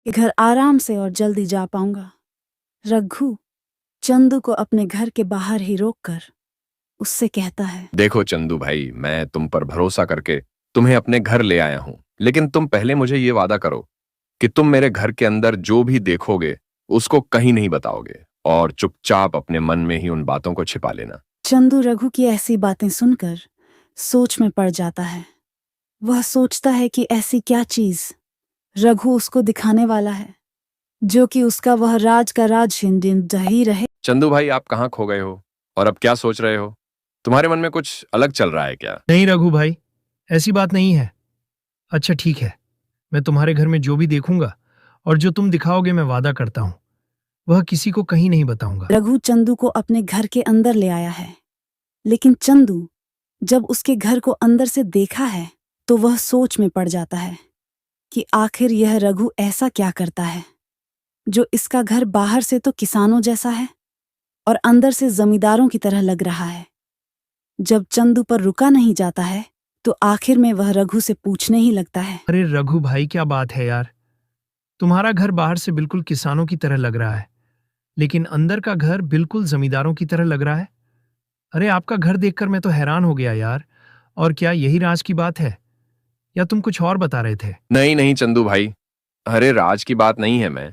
कि घर आराम से और जल्दी जा पाऊंगा। रघु चंदू को अपने घर के बाहर ही रोककर उससे कहता है, देखो चंदू भाई, मैं तुम पर भरोसा करके तुम्हें अपने घर ले आया हूं, लेकिन तुम पहले मुझे ये वादा करो कि तुम मेरे घर के अंदर जो भी देखोगे उसको कहीं नहीं बताओगे और चुपचाप अपने मन में ही उन बातों को छिपा लेना। चंदू रघु की ऐसी बातें सुनकर सोच में पड़ जाता है। वह सोचता है कि ऐसी क्या चीज रघु उसको दिखाने वाला है जो कि उसका वह राज का राज ही रहे। चंदू भाई, आप कहाँ खो गए हो और अब क्या सोच रहे हो? तुम्हारे मन में कुछ अलग चल रहा है क्या? नहीं रघु भाई, ऐसी बात नहीं है। अच्छा ठीक है, मैं तुम्हारे घर में जो भी देखूंगा और जो तुम दिखाओगे मैं वादा करता हूं वह किसी को कहीं नहीं बताऊंगा। रघु चंदू को अपने घर के अंदर ले आया है, लेकिन चंदू जब उसके घर को अंदर से देखा है तो वह सोच में पड़ जाता है कि आखिर यह रघु ऐसा क्या करता है जो इसका घर बाहर से तो किसानों जैसा है और अंदर से जमींदारों की तरह लग रहा है। जब चंदू पर रुका नहीं जाता है तो आखिर में वह रघु से पूछने ही लगता है, अरे रघु भाई, क्या बात है यार, तुम्हारा घर बाहर से बिल्कुल किसानों की तरह लग रहा है लेकिन अंदर का घर बिल्कुल जमींदारों की तरह लग रहा है। अरे आपका घर देखकर मैं तो हैरान हो गया यार। और क्या यही राज की बात है या तुम कुछ और बता रहे थे? नहीं नहीं चंदू भाई, अरे राज की बात नहीं है। मैं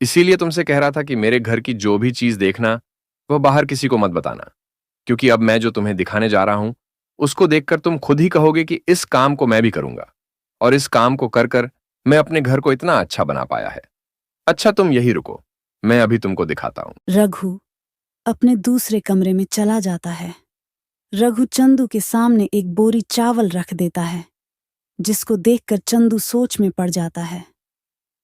इसीलिए तुमसे कह रहा था कि मेरे घर की जो भी चीज देखना वह बाहर किसी को मत बताना, क्योंकि अब मैं जो तुम्हें दिखाने जा रहा हूं उसको देखकर तुम खुद ही कहोगे कि इस काम को मैं भी करूंगा और इस काम को कर कर मैं अपने घर को इतना अच्छा बना पाया है। अच्छा तुम यही रुको, मैं अभी तुमको दिखाता हूं। रघु अपने दूसरे कमरे में चला जाता है। रघु चंदू के सामने एक बोरी चावल रख देता है, जिसको देखकर चंदू सोच में पड़ जाता है।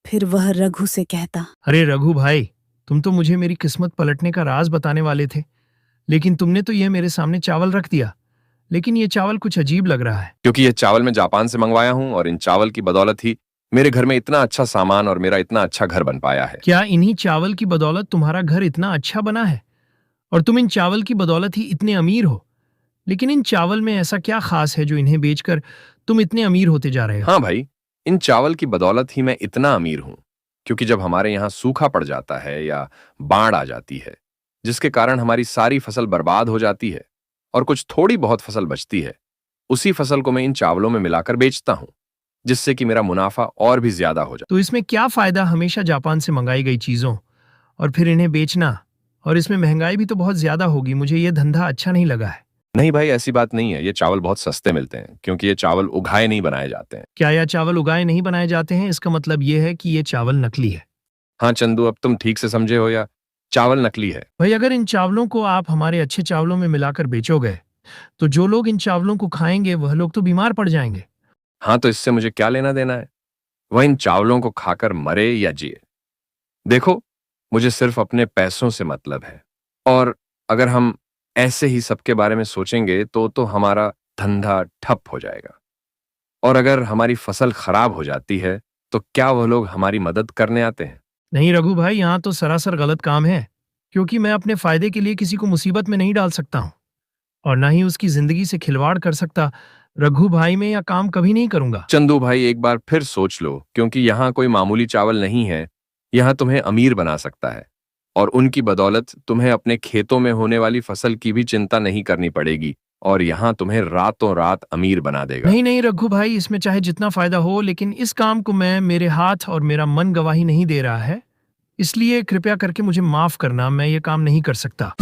फिर वह रघु से कहता, अरे रघु भाई, तुम तो मुझे मेरी किस्मत पलटने का राज बताने वाले थे, लेकिन तुमने तो यह मेरे सामने चावल रख दिया। लेकिन ये चावल कुछ अजीब लग रहा है। क्योंकि ये चावल मैं जापान से मंगवाया हूं और इन चावल की बदौलत ही मेरे घर में इतना अच्छा सामान और मेरा इतना अच्छा घर बन पाया है। क्या इन्हीं चावल की बदौलत तुम्हारा घर इतना अच्छा बना है और तुम इन चावल की बदौलत ही इतने अमीर हो? लेकिन इन चावल में ऐसा क्या खास है जो इन्हें बेचकर तुम इतने अमीर होते जा रहे हो? हाँ भाई, इन चावल की बदौलत ही मैं इतना अमीर हूं, क्योंकि जब हमारे यहाँ सूखा पड़ जाता है या बाढ़ आ जाती है जिसके कारण हमारी सारी फसल बर्बाद हो जाती है और कुछ थोड़ी बहुत फसल बचती है, उसी फसल को मैं इन चावलों में मिलाकर बेचता हूं, जिससे कि मेरा मुनाफा और भी ज्यादा हो जाए। तो इसमें क्या फायदा हमेशा जापान से मंगाई गई चीजों और फिर इन्हें बेचना? और इसमें महंगाई भी तो बहुत ज्यादा होगी। मुझे ये धंधा अच्छा नहीं लगा है। नहीं भाई, ऐसी बात नहीं है। ये चावल बहुत सस्ते मिलते हैं क्योंकि ये चावल उगाए नहीं बनाए जाते हैं। क्या यह चावल उगाए नहीं बनाए जाते हैं? इसका मतलब यह है कि ये चावल नकली है। हाँ चंदू, अब तुम ठीक से समझे हो या चावल नकली है? भाई, अगर इन चावलों को आप हमारे अच्छे चावलों में मिलाकर बेचोगे तो जो लोग इन चावलों को खाएंगे वह लोग तो बीमार पड़ जाएंगे। हाँ, तो इससे मुझे क्या लेना देना है? वह इन चावलों को खाकर मरे या जिए, देखो मुझे सिर्फ अपने पैसों से मतलब है। और अगर हम ऐसे ही सबके बारे में सोचेंगे तो हमारा धंधा ठप हो जाएगा। और अगर हमारी फसल खराब हो जाती है तो क्या वह लोग हमारी मदद करने आते हैं? नहीं रघु भाई, यहाँ तो सरासर गलत काम है, क्योंकि मैं अपने फायदे के लिए किसी को मुसीबत में नहीं डाल सकता हूँ और ना ही उसकी जिंदगी से खिलवाड़ कर सकता। रघु भाई, मैं यह काम कभी नहीं करूंगा। चंदू भाई, एक बार फिर सोच लो, क्योंकि यहाँ कोई मामूली चावल नहीं है। यहाँ तुम्हें अमीर बना सकता है और उनकी बदौलत तुम्हें अपने खेतों में होने वाली फसल की भी चिंता नहीं करनी पड़ेगी और यहाँ तुम्हें रातों रात अमीर बना देगा। नहीं नहीं रघु भाई, इसमें चाहे जितना फायदा हो, लेकिन इस काम को मैं मेरे हाथ और मेरा मन गवाही नहीं दे रहा है। इसलिए कृपया करके मुझे माफ करना, मैं ये काम नहीं कर सकता।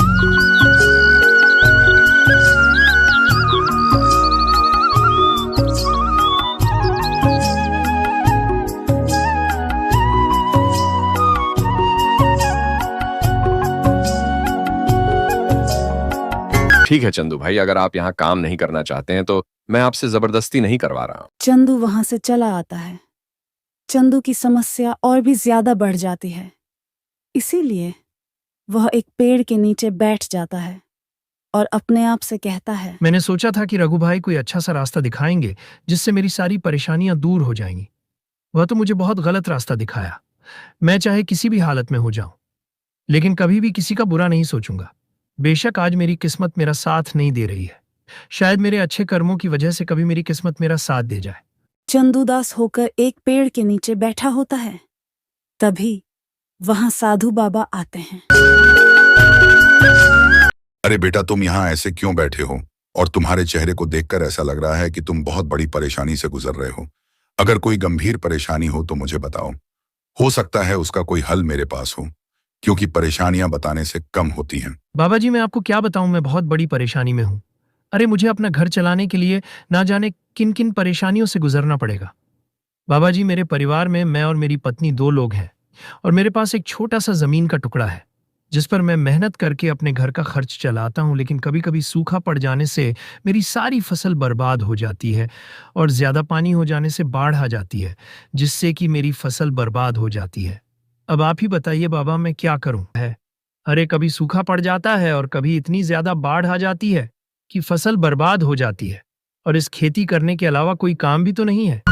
ठीक है चंदू भाई, अगर आप यहाँ काम नहीं करना चाहते हैं तो मैं आपसे जबरदस्ती नहीं करवा रहा हूँ। चंदू वहां से चला आता है। चंदू की समस्या और भी ज्यादा बढ़ जाती है, इसीलिए वह एक पेड़ के नीचे बैठ जाता है और अपने आप से कहता है, मैंने सोचा था कि रघु भाई कोई अच्छा सा रास्ता दिखाएंगे जिससे मेरी सारी परेशानियां दूर हो जाएंगी। वह तो मुझे बहुत गलत रास्ता दिखाया। मैं चाहे किसी भी हालत में हो जाऊं, लेकिन कभी भी किसी का बुरा नहीं सोचूंगा। बेशक आज मेरी किस्मत मेरा साथ नहीं दे रही है, शायद मेरे अच्छे कर्मों की वजह से कभी मेरी किस्मत मेरा साथ दे जाए। चंदू उदास होकर एक पेड़ के नीचे बैठा होता है तभी वहां साधु बाबा आते हैं। अरे बेटा, तुम यहाँ ऐसे क्यों बैठे हो? और तुम्हारे चेहरे को देखकर ऐसा लग रहा है कि तुम बहुत बड़ी परेशानी से गुजर रहे हो। अगर कोई गंभीर परेशानी हो तो मुझे बताओ। हो सकता है उसका कोई हल मेरे पास हो, क्योंकि परेशानियां बताने से कम होती हैं। बाबा जी, मैं आपको क्या बताऊं, मैं बहुत बड़ी परेशानी में हूं। अरे मुझे अपना घर चलाने के लिए ना जाने किन किन परेशानियों से गुजरना पड़ेगा। बाबा जी, मेरे परिवार में मैं और मेरी पत्नी 2 लोग हैं और मेरे पास एक छोटा सा जमीन का टुकड़ा है जिस पर मैं मेहनत करके अपने घर का खर्च चलाता हूं, लेकिन कभी कभी सूखा पड़ जाने से मेरी सारी फसल बर्बाद हो जाती है और ज्यादा पानी हो जाने से बाढ़ आ जाती है, जिससे कि मेरी फसल बर्बाद हो जाती है। अब आप ही बताइए बाबा, मैं क्या करूं? अरे कभी सूखा पड़ जाता है और कभी इतनी ज्यादा बाढ़ आ जाती है कि फसल बर्बाद हो जाती है, और इस खेती करने के अलावा कोई काम भी तो नहीं है।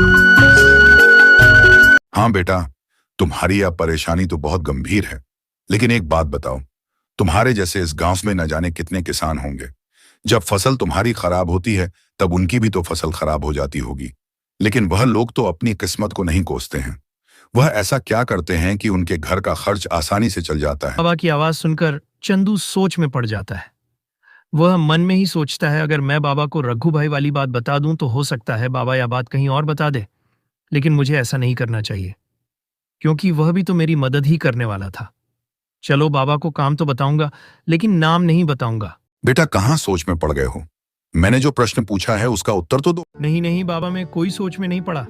हाँ बेटा, तुम्हारी यह परेशानी तो बहुत गंभीर है, लेकिन एक बात बताओ, तुम्हारे जैसे इस गांव में न जाने कितने किसान होंगे। जब फसल तुम्हारी खराब होती है तब उनकी भी तो फसल खराब हो जाती होगी, लेकिन वह लोग तो अपनी किस्मत को नहीं कोसते हैं। वह ऐसा क्या करते हैं कि उनके घर का खर्च आसानी से चल जाता है? बाबा की आवाज सुनकर चंदू सोच में पड़ जाता है। वह मन में ही सोचता है, अगर मैं बाबा को रघु भाई वाली बात बता दूं तो हो सकता है बाबा यह बात कहीं और बता दे, लेकिन मुझे ऐसा नहीं करना चाहिए क्योंकि वह भी तो मेरी मदद ही करने वाला था। चलो बाबा को काम तो बताऊंगा, लेकिन नाम नहीं बताऊंगा। बेटा, कहाँ सोच में पड़ गए हो? मैंने जो प्रश्न पूछा है उसका उत्तर तो दो। नहीं बाबा, मैं कोई सोच में नहीं पड़ा।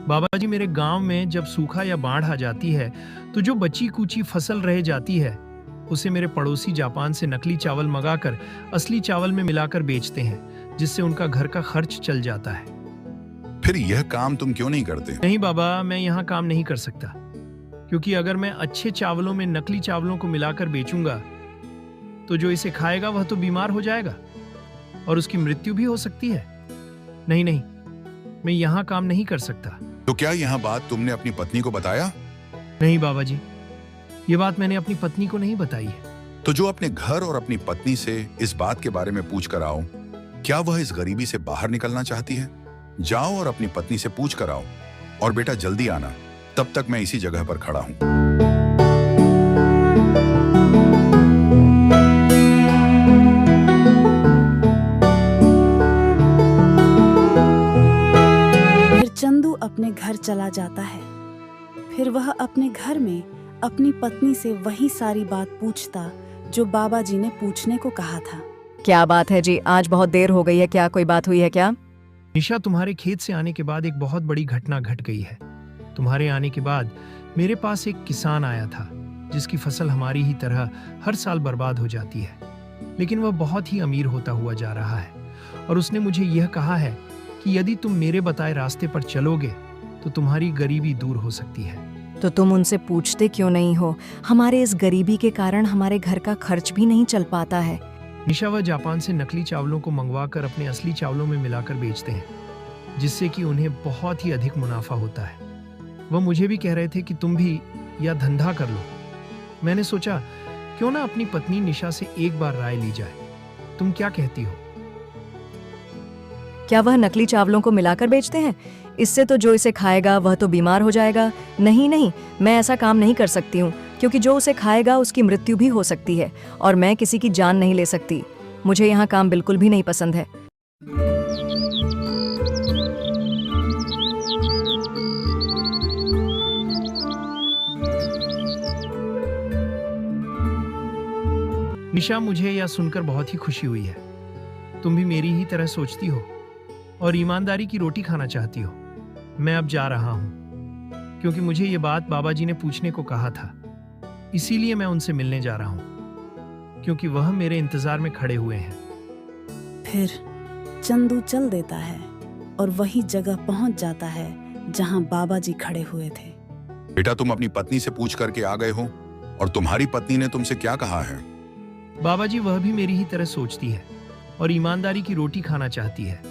बाबा जी, मेरे गांव में जब सूखा या बाढ़ आ जाती है तो जो बची कुची फसल रह जाती है उसे मेरे पड़ोसी जापान से नकली चावल मंगाकर असली चावल में मिलाकर बेचते हैं, जिससे उनका घर का खर्च चल जाता है। फिर यह काम तुम क्यों नहीं करते? नहीं बाबा, मैं यहाँ काम नहीं कर सकता, क्योंकि अगर मैं अच्छे चावलों में नकली चावलों को मिलाकर बेचूंगा तो जो इसे खाएगा वह तो बीमार हो जाएगा और उसकी मृत्यु भी हो सकती है। नहीं, मैं यहाँ काम नहीं कर सकता। तो क्या यह बात तुमने अपनी पत्नी को बताया? नहीं बाबा जी, ये बात मैंने अपनी पत्नी को नहीं बताई है। तो जो अपने घर और अपनी पत्नी से इस बात के बारे में पूछ कर आओ, क्या वह इस गरीबी से बाहर निकलना चाहती है? जाओ और अपनी पत्नी से पूछ कर आओ, और बेटा जल्दी आना, तब तक मैं इसी जगह पर खड़ा हूं। फिर चंदू अपने घर चला जाता है। फिर वह अपने घर में अपनी पत्नी से वही सारी बात पूछता जो बाबा जी ने पूछने को कहा था। क्या बात है जी, आज बहुत देर हो गई है, क्या कोई बात हुई है क्या? निशा, तुम्हारे खेत से आने के बाद एक बहुत बड़ी घटना घट गई है। तुम्हारे आने के बाद मेरे पास एक किसान आया था जिसकी फसल हमारी ही तरह हर साल बर्बाद हो जाती है, लेकिन वह बहुत ही अमीर होता हुआ जा रहा है और उसने मुझे यह कहा है कि यदि तुम मेरे बताए रास्ते पर चलोगे तो तुम्हारी गरीबी दूर हो सकती है। तो तुम उनसे पूछते क्यों नहीं हो? हमारे इस गरीबी के कारण हमारे घर का खर्च भी नहीं चल पाता है। निशा, वह जापान से नकली चावलों को मंगवाकर अपने असली चावलों में मिलाकर बेचते हैं, जिससे कि उन्हें बहुत ही अधिक मुनाफा होता है। वह मुझे भी कह रहे थे कि तुम भी यह धंधा कर लो। मैंने सोचा क्यों ना अपनी पत्नी निशा से एक बार राय ली जाए। तुम क्या कहती हो? क्या वह नकली चावलों को मिलाकर बेचते हैं? इससे तो जो इसे खाएगा वह तो बीमार हो जाएगा। नहीं, मैं ऐसा काम नहीं कर सकती हूँ, क्योंकि जो उसे खाएगा उसकी मृत्यु भी हो सकती है और मैं किसी की जान नहीं ले सकती। मुझे यहाँ काम बिल्कुल भी नहीं पसंद है। निशा, मुझे यह सुनकर बहुत ही खुशी हुई है। तुम भी मेरी ही तरह सोचती हो और ईमानदारी की रोटी खाना चाहती हो। मैं अब जा रहा हूँ, क्योंकि मुझे ये बात बाबा जी ने पूछने को कहा था, इसीलिए मैं उनसे मिलने जा रहा हूँ, क्योंकि वह मेरे इंतजार में खड़े हुए हैं। फिर चंदू चल देता है और वही जगह पहुंच जाता है जहां बाबा जी खड़े हुए थे। बेटा, तुम अपनी पत्नी से पूछ करके आ गए हो, और तुम्हारी पत्नी ने तुमसे क्या कहा है? बाबा जी, वह भी मेरी ही तरह सोचती है और ईमानदारी की रोटी खाना चाहती है।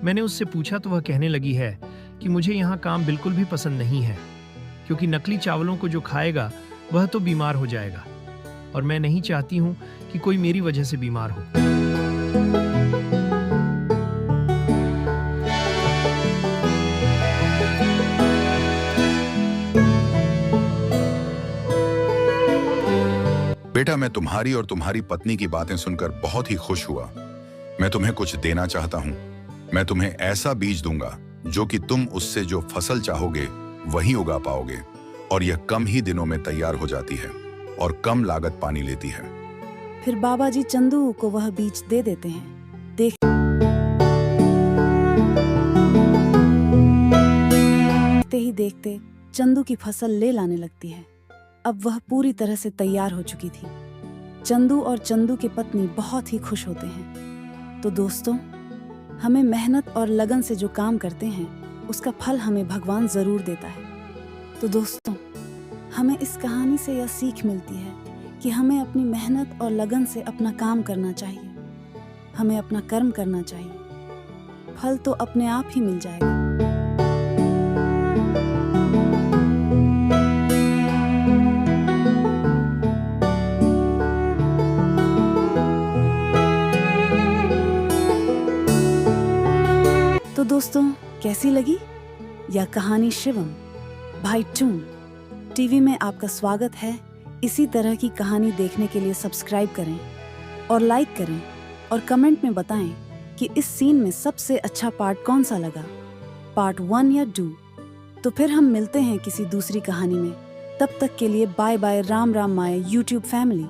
मैंने उससे पूछा तो वह कहने लगी है कि मुझे यहाँ काम बिल्कुल भी पसंद नहीं है, क्योंकि नकली चावलों को जो खाएगा वह तो बीमार हो जाएगा और मैं नहीं चाहती हूँ कि कोई मेरी वजह से बीमार हो। बेटा, मैं तुम्हारी और तुम्हारी पत्नी की बातें सुनकर बहुत ही खुश हुआ। मैं तुम्हें कुछ देना चाहता हूं। मैं तुम्हें ऐसा बीज दूंगा जो कि तुम उससे जो फसल चाहोगे वही उगा पाओगे, और यह कम ही दिनों में तैयार हो जाती है और कम लागत पानी लेती है। फिर बाबा जी चंदू को वह बीज दे देते हैं। देखते ही देखते चंदू की फसल ले लाने लगती है। अब वह पूरी तरह से तैयार हो चुकी थी। चंदू और चंदू की पत्नी बहुत ही खुश होते हैं। तो दोस्तों, हमें मेहनत और लगन से जो काम करते हैं उसका फल हमें भगवान जरूर देता है। तो दोस्तों, हमें इस कहानी से यह सीख मिलती है कि हमें अपनी मेहनत और लगन से अपना काम करना चाहिए। हमें अपना कर्म करना चाहिए, फल तो अपने आप ही मिल जाएगा। तो दोस्तों, कैसी लगी यह कहानी शिवम भाई टून टीवी में? आपका स्वागत है। इसी तरह की कहानी देखने के लिए सब्सक्राइब करें और लाइक करें और कमेंट में बताएं कि इस सीन में सबसे अच्छा पार्ट कौन सा लगा, पार्ट 1 या 2। तो फिर हम मिलते हैं किसी दूसरी कहानी में। तब तक के लिए bye bye, Ram Ram my YouTube family.